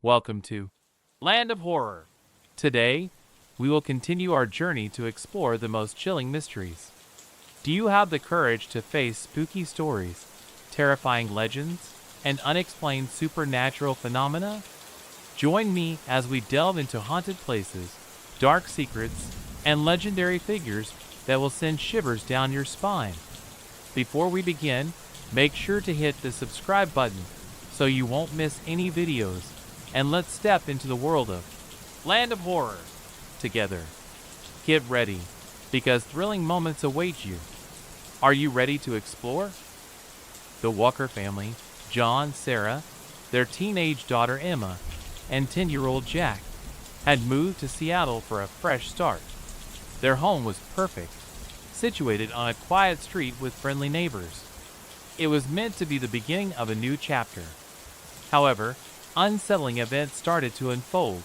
Welcome to Land of Horror. Today, we will continue our journey to explore the most chilling mysteries. Do you have the courage to face spooky stories, terrifying legends, and unexplained supernatural phenomena? Join me as we delve into haunted places, dark secrets, and legendary figures that will send shivers down your spine. Before we begin, make sure to hit the subscribe button so you won't miss any videos, and let's step into the world of Land of Horror together. Get ready, because thrilling moments await you. Are you ready to explore? The Walker family, John, Sarah, their teenage daughter Emma, and 10-year-old Jack, had moved to Seattle for a fresh start. Their home was perfect, situated on a quiet street with friendly neighbors. It was meant to be the beginning of a new chapter. However, unsettling events started to unfold,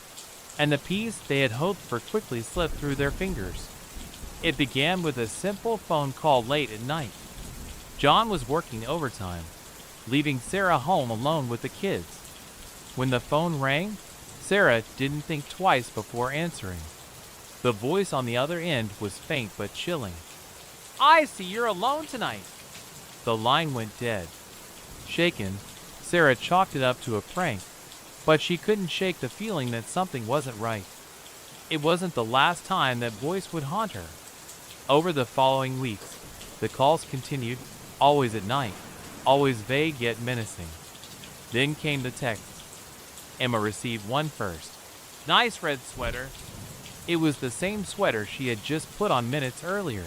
and the peace they had hoped for quickly slipped through their fingers. It began with a simple phone call late at night. John was working overtime, leaving Sarah home alone with the kids. When the phone rang, Sarah didn't think twice before answering. The voice on the other end was faint but chilling. "I see you're alone tonight." The line went dead. Shaken, Sarah chalked it up to a prank, but she couldn't shake the feeling that something wasn't right. It wasn't the last time that voice would haunt her. Over the following weeks, the calls continued, always at night, always vague yet menacing. Then came the texts. Emma received one first. "Nice red sweater." It was the same sweater she had just put on minutes earlier.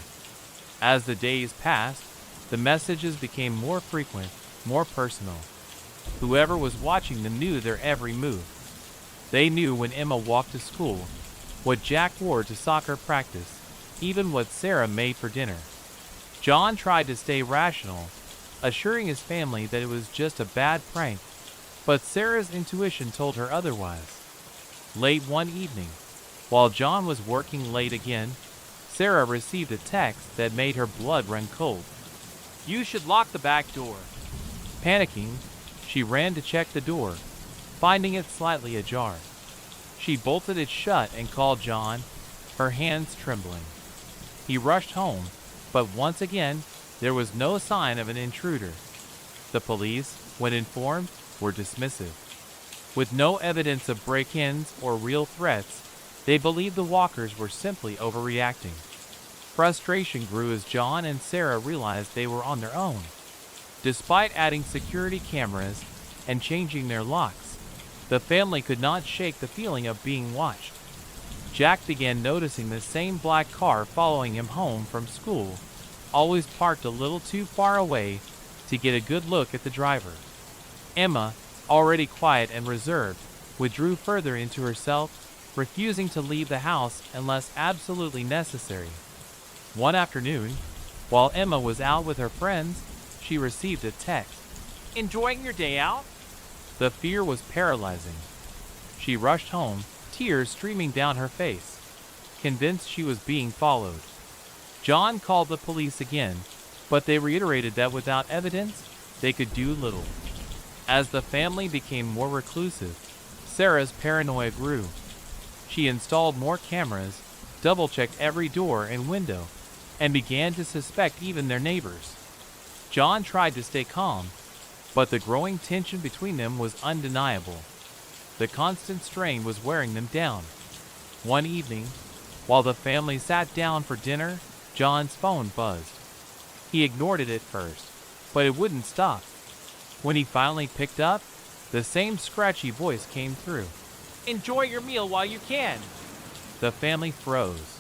As the days passed, the messages became more frequent, more personal. Whoever was watching them knew their every move. They knew when Emma walked to school, what Jack wore to soccer practice, even what Sarah made for dinner. John tried to stay rational, assuring his family that it was just a bad prank, but Sarah's intuition told her otherwise. Late one evening, while John was working late again, Sarah received a text that made her blood run cold. "You should lock the back door." Panicking, she ran to check the door, finding it slightly ajar. She bolted it shut and called John, her hands trembling. He rushed home, but once again, there was no sign of an intruder. The police, when informed, were dismissive. With no evidence of break-ins or real threats, they believed the Walkers were simply overreacting. Frustration grew as John and Sarah realized they were on their own. Despite adding security cameras and changing their locks, the family could not shake the feeling of being watched. Jack began noticing the same black car following him home from school, always parked a little too far away to get a good look at the driver. Emma, already quiet and reserved, withdrew further into herself, refusing to leave the house unless absolutely necessary. One afternoon, while Emma was out with her friends, she received a text. "Enjoying your day out?" The fear was paralyzing. She rushed home, tears streaming down her face, convinced she was being followed. John called the police again, but they reiterated that without evidence, they could do little. As the family became more reclusive, Sarah's paranoia grew. She installed more cameras, double-checked every door and window, and began to suspect even their neighbors. John tried to stay calm, but the growing tension between them was undeniable. The constant strain was wearing them down. One evening, while the family sat down for dinner, John's phone buzzed. He ignored it at first, but it wouldn't stop. When he finally picked up, the same scratchy voice came through. "Enjoy your meal while you can." The family froze.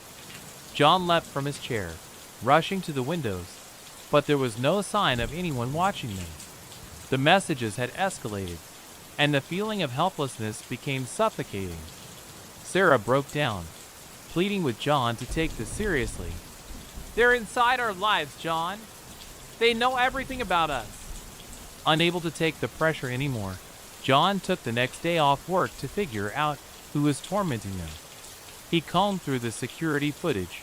John leapt from his chair, rushing to the windows, but there was no sign of anyone watching them. The messages had escalated, and the feeling of helplessness became suffocating. Sarah broke down, pleading with John to take this seriously. "They're inside our lives, John. They know everything about us." Unable to take the pressure anymore, John took the next day off work to figure out who was tormenting them. He combed through the security footage,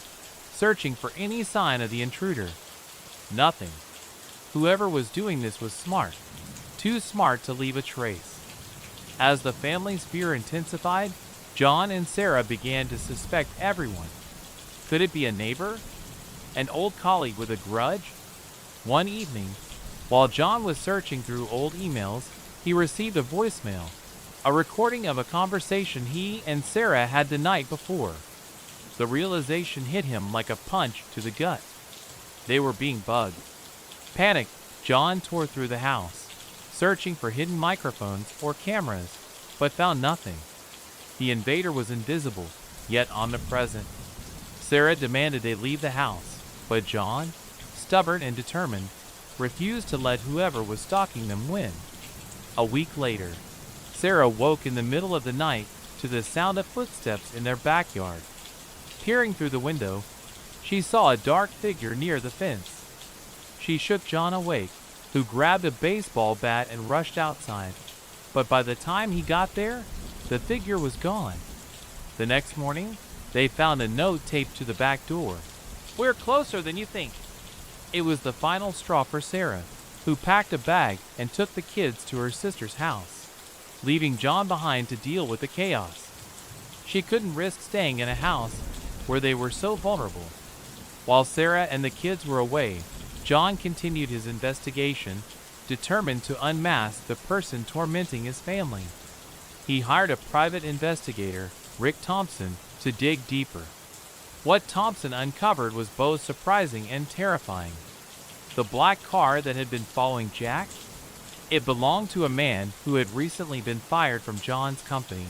searching for any sign of the intruder. Nothing. Whoever was doing this was smart, too smart to leave a trace. As the family's fear intensified, John and Sarah began to suspect everyone. Could it be a neighbor? An old colleague with a grudge? One evening, while John was searching through old emails, he received a voicemail, a recording of a conversation he and Sarah had the night before. The realization hit him like a punch to the gut. They were being bugged. Panicked, John tore through the house, searching for hidden microphones or cameras, but found nothing. The invader was invisible, yet omnipresent. Sarah demanded they leave the house, but John, stubborn and determined, refused to let whoever was stalking them win. A week later, Sarah woke in the middle of the night to the sound of footsteps in their backyard. Peering through the window, she saw a dark figure near the fence. She shook John awake, who grabbed a baseball bat and rushed outside. But by the time he got there, the figure was gone. The next morning, they found a note taped to the back door. "We're closer than you think." It was the final straw for Sarah, who packed a bag and took the kids to her sister's house, leaving John behind to deal with the chaos. She couldn't risk staying in a house where they were so vulnerable. While Sarah and the kids were away, John continued his investigation, determined to unmask the person tormenting his family. He hired a private investigator, Rick Thompson, to dig deeper. What Thompson uncovered was both surprising and terrifying. The black car that had been following Jack? It belonged to a man who had recently been fired from John's company,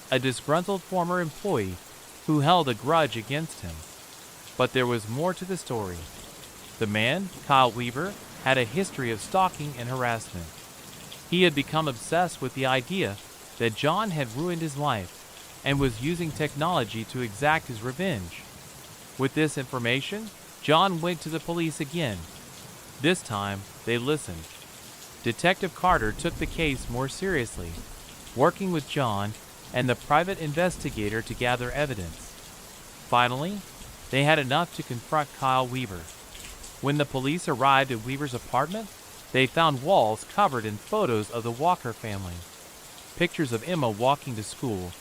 a disgruntled former employee who held a grudge against him. But there was more to the story. The man, Kyle Weaver, had a history of stalking and harassment. He had become obsessed with the idea that John had ruined his life and was using technology to exact his revenge. With this information, John went to the police again. This time, they listened. Detective Carter took the case more seriously, working with John and the private investigator to gather evidence. Finally, they had enough to confront Kyle Weaver. When the police arrived at Weaver's apartment, they found walls covered in photos of the Walker family. Pictures of Emma walking to school,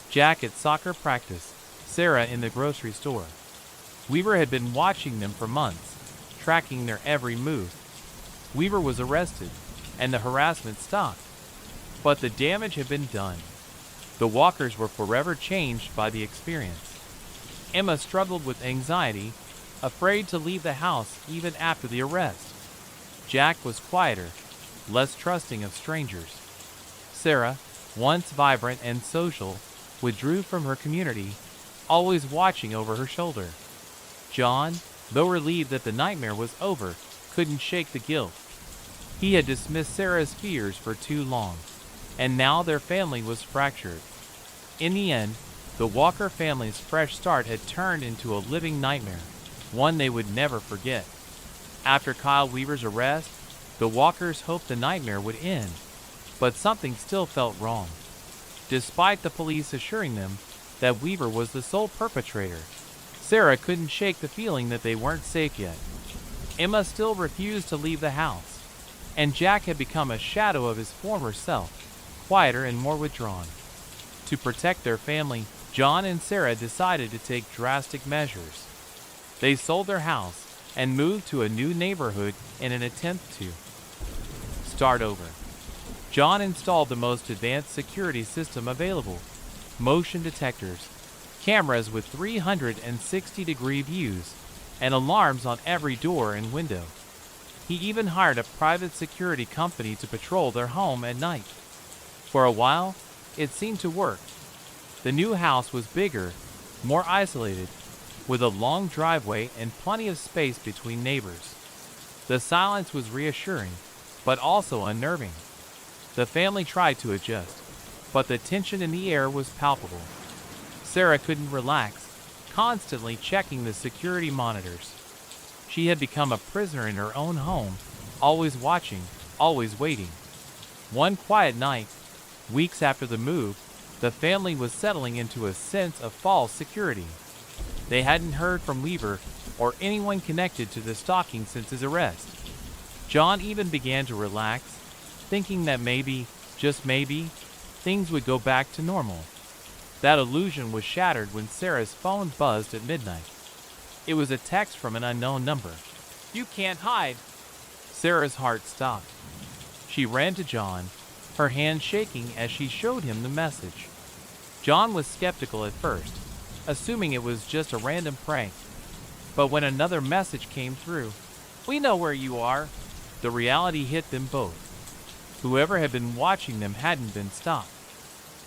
Jack at soccer practice, Sarah in the grocery store. Weaver had been watching them for months, tracking their every move. Weaver was arrested, and the harassment stopped. But the damage had been done. The Walkers were forever changed by the experience. Emma struggled with anxiety, afraid to leave the house even after the arrest. Jack was quieter, less trusting of strangers. Sarah, once vibrant and social, withdrew from her community, always watching over her shoulder. John, though relieved that the nightmare was over, couldn't shake the guilt. He had dismissed Sarah's fears for too long, and now their family was fractured. In the end, the Walker family's fresh start had turned into a living nightmare, one they would never forget. After Kyle Weaver's arrest, the Walkers hoped the nightmare would end, but something still felt wrong. Despite the police assuring them that Weaver was the sole perpetrator, Sarah couldn't shake the feeling that they weren't safe yet. Emma still refused to leave the house, and Jack had become a shadow of his former self, quieter and more withdrawn. To protect their family, John and Sarah decided to take drastic measures. They sold their house and moved to a new neighborhood in an attempt to start over. John installed the most advanced security system available, motion detectors, cameras with 360-degree views, and alarms on every door and window. He even hired a private security company to patrol their home at night. For a while, it seemed to work. The new house was bigger, more isolated, with a long driveway and plenty of space between neighbors. The silence was reassuring, but also unnerving. The family tried to adjust, but the tension in the air was palpable. Sarah couldn't relax, constantly checking the security monitors. She had become a prisoner in her own home, always watching, always waiting. One quiet night, weeks after the move, the family was settling into a sense of false security. They hadn't heard from Weaver or anyone connected to the stalking since his arrest. John even began to relax, thinking that maybe, just maybe, things would go back to normal. That illusion was shattered when Sarah's phone buzzed at midnight. It was a text from an unknown number. "You can't hide." Sarah's heart stopped. She ran to John, her hand shaking as she showed him the message. John was skeptical at first, assuming it was just a random prank. But when another message came through, "We know where you are," the reality hit them both. Whoever had been watching them hadn't been stopped.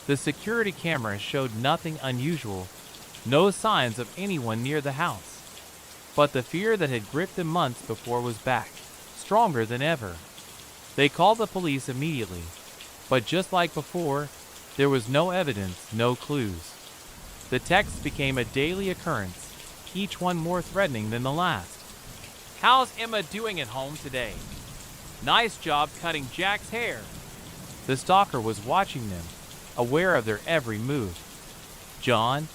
The security cameras showed nothing unusual, no signs of anyone near the house. But the fear that had gripped them months before was back, stronger than ever. They called the police immediately, but just like before, there was no evidence, no clues. The texts became a daily occurrence, each one more threatening than the last. "How's Emma doing at home today? Nice job cutting Jack's hair." The stalker was watching them, aware of their every move. John,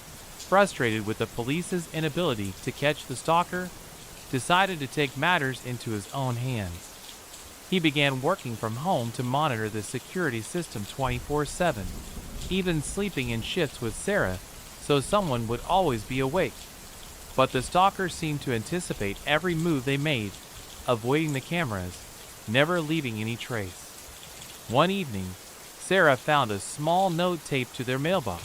frustrated with the police's inability to catch the stalker, decided to take matters into his own hands. He began working from home to monitor the security system 24/7, even sleeping in shifts with Sarah so someone would always be awake. But the stalker seemed to anticipate every move they made, avoiding the cameras, never leaving any trace. One evening, Sarah found a small note taped to their mailbox.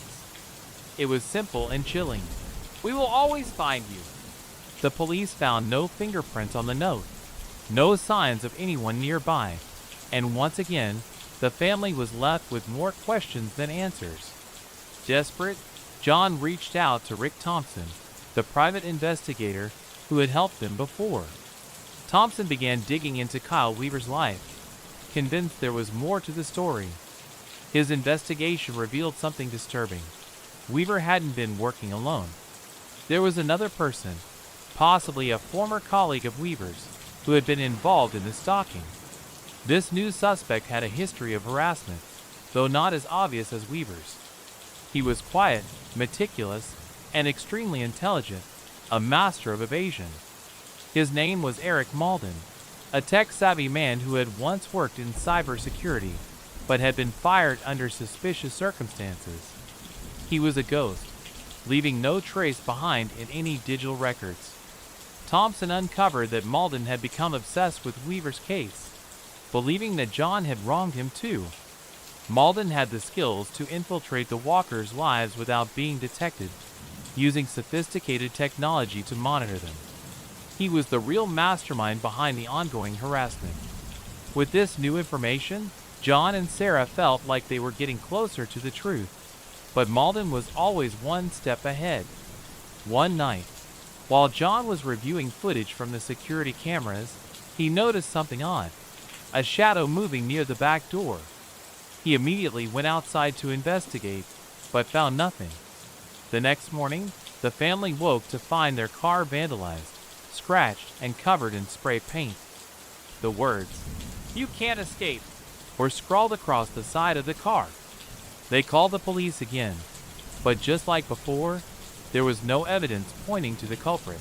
It was simple and chilling. "We will always find you." The police found no fingerprints on the note, no signs of anyone nearby, and once again, the family was left with more questions than answers. Desperate, John reached out to Rick Thompson, the private investigator who had helped them before. Thompson began digging into Kyle Weaver's life, convinced there was more to the story. His investigation revealed something disturbing. Weaver hadn't been working alone. There was another person, possibly a former colleague of Weaver's, who had been involved in the stalking. This new suspect had a history of harassment, though not as obvious as Weaver's. He was quiet, meticulous, and extremely intelligent, a master of evasion. His name was Eric Malden, a tech-savvy man who had once worked in cybersecurity, but had been fired under suspicious circumstances. He was a ghost, leaving no trace behind in any digital records. Thompson uncovered that Malden had become obsessed with Weaver's case, believing that John had wronged him too. Malden had the skills to infiltrate the walkers' lives without being detected, using sophisticated technology to monitor them. He was the real mastermind behind the ongoing harassment. With this new information, John and Sarah felt like they were getting closer to the truth, but Malden was always one step ahead. One night, while John was reviewing footage from the security cameras, he noticed something odd, a shadow moving near the back door. He immediately went outside to investigate, but found nothing. The next morning, the family woke to find their car vandalized, scratched, and covered in spray paint. The words, "You can't escape," were scrawled across the side of the car. They called the police again, but just like before, there was no evidence pointing to the culprit.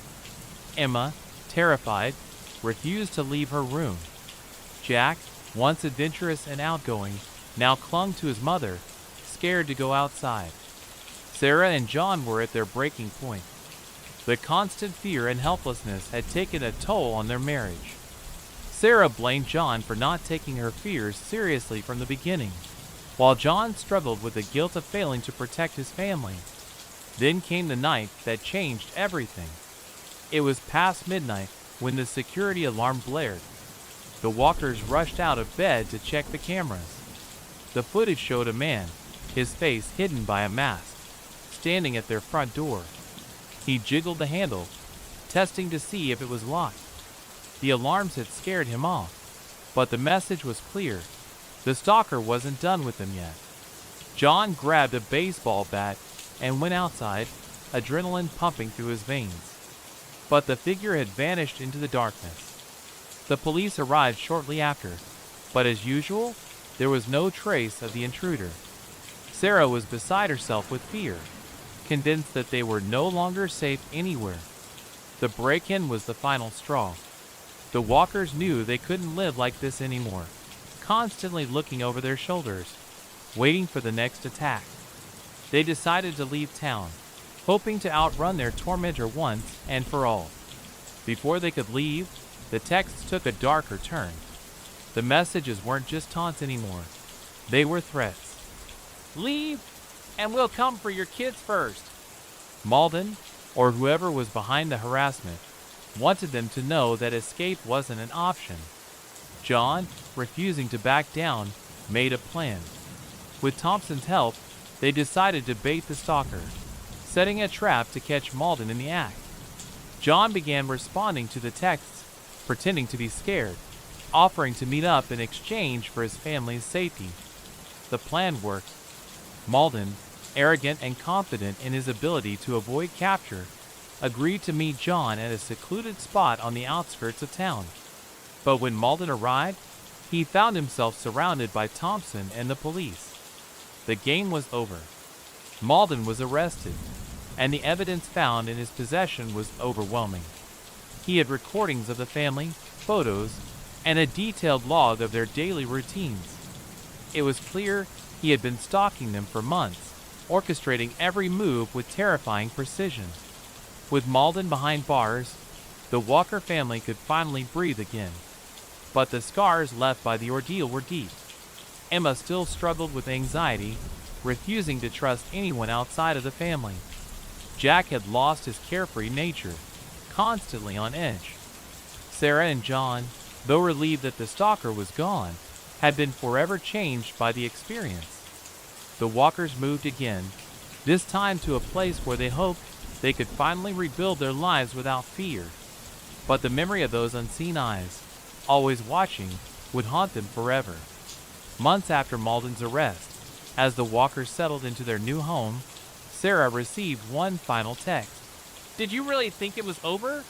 Emma, terrified, refused to leave her room. Jack, once adventurous and outgoing, now clung to his mother, scared to go outside. Sarah and John were at their breaking point. The constant fear and helplessness had taken a toll on their marriage. Sarah blamed John for not taking her fears seriously from the beginning, while John struggled with the guilt of failing to protect his family. Then came the night that changed everything. It was past midnight when the security alarm blared. The walkers rushed out of bed to check the cameras. The footage showed a man, his face hidden by a mask, standing at their front door. He jiggled the handle, testing to see if it was locked. The alarms had scared him off, but the message was clear. The stalker wasn't done with them yet. John grabbed a baseball bat and went outside, adrenaline pumping through his veins. But the figure had vanished into the darkness. The police arrived shortly after, but as usual, there was no trace of the intruder. Sarah was beside herself with fear, convinced that they were no longer safe anywhere. The break-in was the final straw. The walkers knew they couldn't live like this anymore, constantly looking over their shoulders. waiting for the next attack. They decided to leave town, hoping to outrun their tormentor once and for all. Before they could leave, the texts took a darker turn. The messages weren't just taunts anymore. They were threats. "Leave, and we'll come for your kids first." Malden, or whoever was behind the harassment, wanted them to know that escape wasn't an option. John, refusing to back down, made a plan. With Thompson's help, they decided to bait the stalker, setting a trap to catch Malden in the act. John began responding to the texts, pretending to be scared, offering to meet up in exchange for his family's safety. The plan worked. Malden, arrogant and confident in his ability to avoid capture, agreed to meet John at a secluded spot on the outskirts of town. But when Malden arrived, he found himself surrounded by Thompson and the police. The game was over. Malden was arrested, and the evidence found in his possession was overwhelming. He had recordings of the family, photos, and a detailed log of their daily routines. It was clear he had been stalking them for months, orchestrating every move with terrifying precision. With Malden behind bars, the Walker family could finally breathe again. But the scars left by the ordeal were deep. Emma still struggled with anxiety, refusing to trust anyone outside of the family. Jack had lost his carefree nature, constantly on edge. Sarah and John, though relieved that the stalker was gone, had been forever changed by the experience. The Walkers moved again, this time to a place where they hoped they could finally rebuild their lives without fear. But the memory of those unseen eyes, always watching, would haunt them forever. Months after Malden's arrest, as the Walkers settled into their new home, Sarah received one final text. "Did you really think it was over?